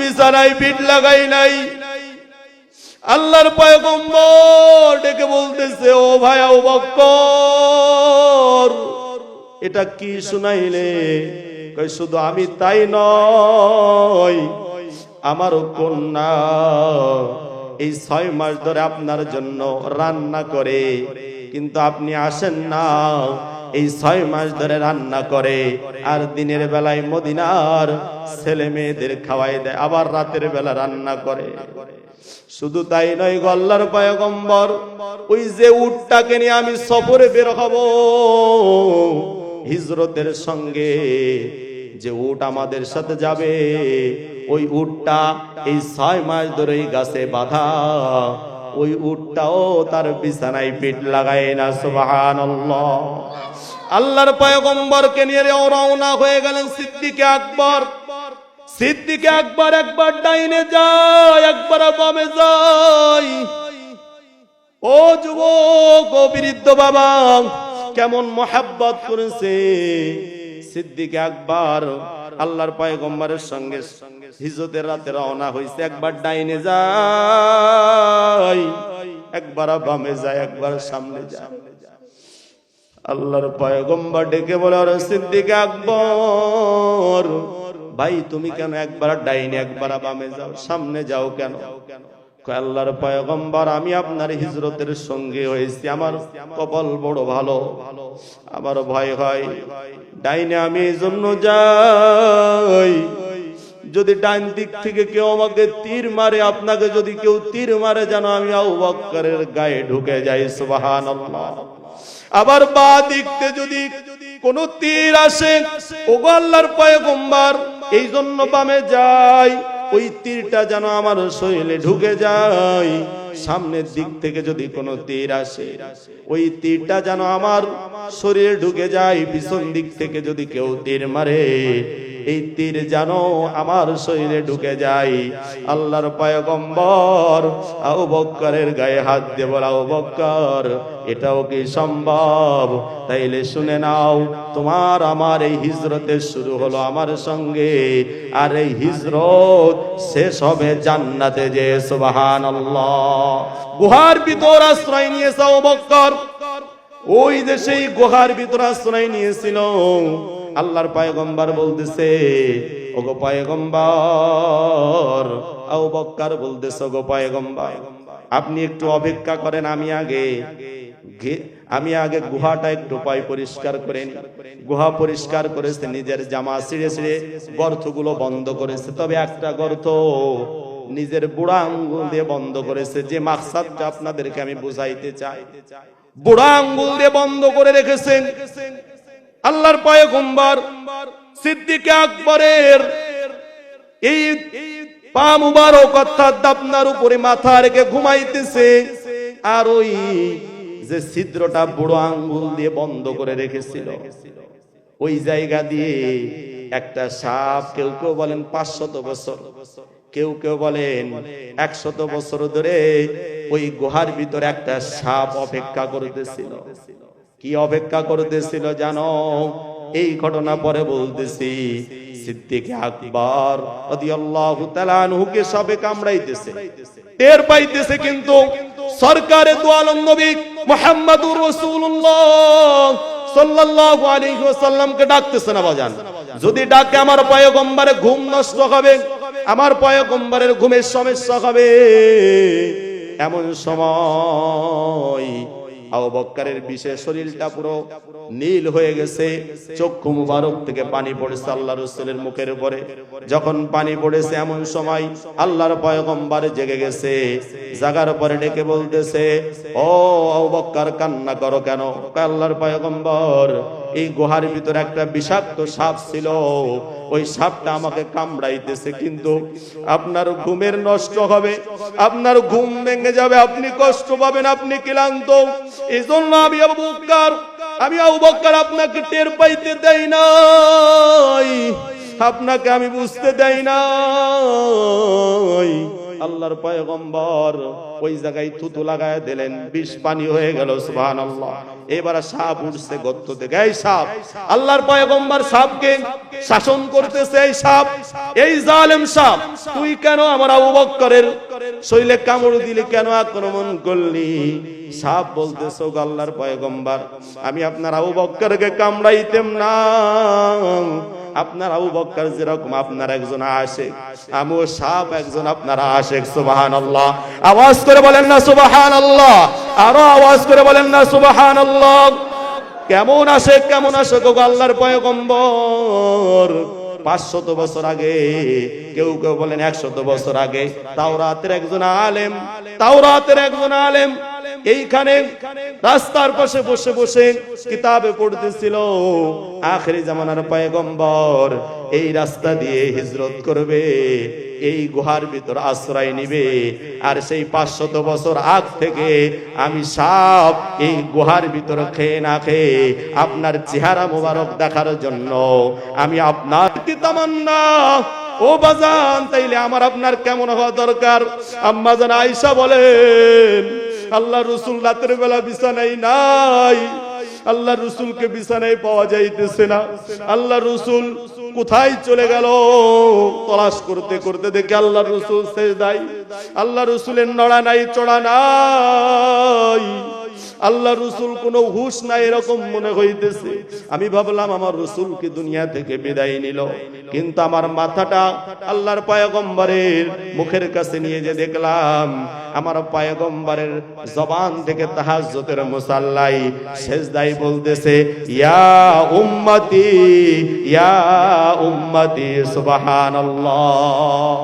বিছানায় পিঠ লাগাই নাই। আল্লাহর পয়গম্বর ডেকে বলতেছে, ও ভাই আবু বকর, এটা কি শুনাইলে? কই শুধু আমি তাই নয়, আমারও কন্যা এই 6 মাস ধরে আপনার জন্য রান্না করে, কিন্তু আপনি আসেন না। এই 6 মাস ধরে রান্না করে, আর দিনের বেলায় মদিনার ছেলে মেয়েদের খাওয়াই দেয়, আবার রাতের বেলা রান্না করে। শুধু তাই নয় গো আল্লাহর পয়গম্বর, ওই যে উটটাকে নিয়ে আমি সফরে বের হব, হিজরতের সঙ্গে যে উট আমাদের সাথে যাবে, ওই উটটা এই 6 মাস ধরে গাছে বাঁধা, ওই উটটাও তার বিছানায় পিঠ লাগায় না। সুবহানাল্লাহ। আল্লাহর পয়গম্বরকে নিয়ে রওনা হয়ে গেলেন সিদ্দিকে আকবর। সিদ্দিকে আকবর একবার ডাইনে যায়, একবার বামে যায়। ও যুবক, ও বৃদ্ধ বাবা, কেমন মোহাব্বত করেছে সিদ্দিকে আকবর আল্লাহর পয়গম্বরের সঙ্গে। হিজরতের রাতে রওনা হয়েছে, একবার ডাইনে যায়, একবার বামে যায়, একবার সামনে যায়। আল্লাহর পয়গম্বর ডেকে বলে, আরে সিদ্দিকে আকবর ভাই, তুমি কেন একবার ডাইনে একবার বামে যাও, সামনে যাও কেন? আল্লাহর পয়গম্বর, আমি আপনার হিজরতের সঙ্গে হয়েছি, আমার কপাল বড় ভালো, আমার ভয় হয় ডাইনে আমি এই জন্য যাই, যদি ডান দিক থেকে কেউ আমাকে তীর মারে, আপনাকে যদি কেউ তীর মারে, যেন আমি আবু বকরের গায়ে ঢুকে যাই। সুবহানাল্লাহ। আবার বাঁ দিক থেকে যদি কোন তীর আসে, ওগো আল্লাহর পয়গম্বর, এই জন্য বামে যাই, ওই তীরটা যেন আমার শরীরে ঢুকে যায়। সামনের দিক থেকে যদি কোনো তীর আসে, ওই তীরটা যেন আমার শরীরে ঢুকে যায়। পিছন দিক থেকে যদি কেউ তীর মারে, এই তীর যেন আমার শরীরে ঢুকে যায়। আল্লাহর পয়গম্বর আবু বকরের গায়ে হাত দিয়ে বলে, আবু বকর, এটাও কি সম্ভব? তাইলে শুনে নাও, তোমার আমার এই হিজরতের শুরু হলো আমার সঙ্গে, আর এই হিজরত শেষ হবে জান্নাতে যে। সুবহানাল্লাহ। গুহার ভিতর আশ্রয় নিয়েছে আবু বকর, ওই যে সেই গুহার ভিতর আশ্রয় নিয়েছিল। আল্লাহর পয়গম্বর বলতেছে, ওগো পয়গম্বর, আবু বকর বলতেছে, ওগো পয়গম্বর, আপনি একটু অপেক্ষা করেন, আমি আগে গুহাটা একটু পরিষ্কার করে নি। গুহা পরিষ্কার করেছে, নিজের জামা ছিঁড়ে ছিঁড়ে গর্তগুলো বন্ধ করেছে, তবে একটা গর্ত নিজের বুড়া আঙ্গুল দিয়ে বন্ধ করেছে। যে মাকসাদটা আপনাদেরকে আমি বুঝাইতে চাই, বুড়া আঙ্গুল দিয়ে বন্ধ করে রেখেছেন। আল্লাহর পয়গম্বর সিদ্দিকে আকবরের এই পা মুবারক অর্থাৎ আপনার উপরে মাথা রেখে ঘুমাইতেছে, আর ওই যে ছিদ্রটা বুড়ো আঙ্গুল দিয়ে বন্ধ করে রেখেছিল, ওই জায়গা দিয়ে একটা সাপ, কেউ কেউ বলেন 500 বছর, কেউ কেউ বলেন 100 বছর ধরে ওই গুহার ভিতরে একটা সাপ অপেক্ষা করতেছিল। কি অপেক্ষা করতেছিল জানো? এই ঘটনা পরে বলতেছি। সিদ্দিকে আকবর রাদিয়াল্লাহু তাআলা আনহুকে সাপে কামড়াইতেছে, টের পাইতেছে, কিন্তু সরকারে দু আলম নবী মুহাম্মদুর রাসূলুল্লাহ সাল্লাল্লাহু আলাইহি ওয়াসাল্লামকে ডাকতেছে না বাজান। যদি ডাকে আমার পয়গম্বরের ঘুম নষ্ট হবে, আমার পয়গম্বরের ঘুমের সমস্যা হবে। এমন সময় আবু বকরের বিশেষ শরীরটা পুরো নীল হয়ে গেছে, চক্ষু মুবারক থেকে পানি পড়েছে আল্লাহর রাসূলের মুখের উপরে। যখন পানি পড়েছে, এমন সময় আল্লাহর পয়গম্বর জেগে গেছে। জাগার পরে ডেকে বলতেছে, ও আবু বকর, কান্না করো কেন? আল্লাহর পয়গম্বর, এই গুহার ভিতরে একটা বিষাক্ত সাপ ছিল, ওই সাপটা আমাকে কামড়াইতেছে, কিন্তু আপনার ঘুমের নষ্ট হবে, আপনার ঘুম ভেঙে যাবে, আপনি কষ্ট পাবেন, আপনি ক্লান্ত। এই জন্য আমি আবু বকর আপনাকে টের পাইতে দেই নাই, আপনাকে আমি বুঝতে দেই নাই। আল্লাহর পয়গম্বর ওই জায়গায় থুতু লাগায় দিলেন, বিষ পানি হয়ে গেল। সুবহানাল্লাহ। এবার সাপ উঠছে গর্ত থেকে। এই সাপ, আল্লাহর পয়গম্বর সাপকে শাসন করতেছে। এই সাপ, এই জালেম সাপ, তুই কেন আমার আবু বকরের শরীরে কামড় দিলি, কেন আক্রমণ করলি? সাপ বলতেছে, ওগো আল্লাহর পয়গম্বর, আমি আপনার আবু বকরকে কামড়াইতেম না। আপনার আবু বকর যেরকম আপনার একজন আশিক, আমিও সাপ একজন আপনার আশিক। সুবহানাল্লাহ। আওয়াজ করে বলেন না সুবহানাল্লাহ, আরো আওয়াজ করে বলেন না সুবহানাল্লাহ। কেমন আশিক, কেমন আশিক ওগো আল্লাহর পয়গম্বর। 500 বছর আগে, কেউ কেউ বলেন 100 বছর আগে, তাওরাতের একজন আলেম, তাওরাতের একজন আলেম এইখানে রাস্তার পাশে বসে বসে কিতাবে পড়তেছিল। আখেরি জামানার পয়গম্বর এই রাস্তা দিয়ে হিজরত করবে, এই গুহার ভিতর আশ্রয় নিবে। আর সেই 500 বছর আগ থেকে আমি সাপ এই গুহার ভিতর খেয়ে না খেয়ে আপনার চেহারা মোবারক দেখার জন্য আমি আপনার কি তামান্না ও বাজান, তাইলে আমার আপনার কেমন হওয়া দরকার? আম্মা জান আয়েশা বলেন, আল্লাহ রাসূল রাতের বেলা বিছানায় নাই, আল্লাহ রাসূলকে বিছানায় পাওয়া যাইতেছে না। আল্লাহ রাসূল কোথায় চলে গেল? তলাশ করতে করতে দেখে আল্লাহ রাসূল সেজদায়। আল্লাহ রাসূলের নড়া নাই, চড়া নাই, আল্লাহ রাসূল কোনো হুঁশ নাই এরকম মনে হইতেছে। আমি ভাবলাম আমার রাসূল কি দুনিয়া থেকে বিদায় নিল, কিন্তু আমার মাথাটা আল্লাহর পয়গম্বরের মুখের কাছে নিয়ে যে দেখলাম আমার পয়গম্বরের জবান থেকে তাহাজ্জুদের মুসাল্লাই সেজদায় বলতেছে, ইয়া উম্মতি, ইয়া উম্মতি, সুবহানাল্লাহ।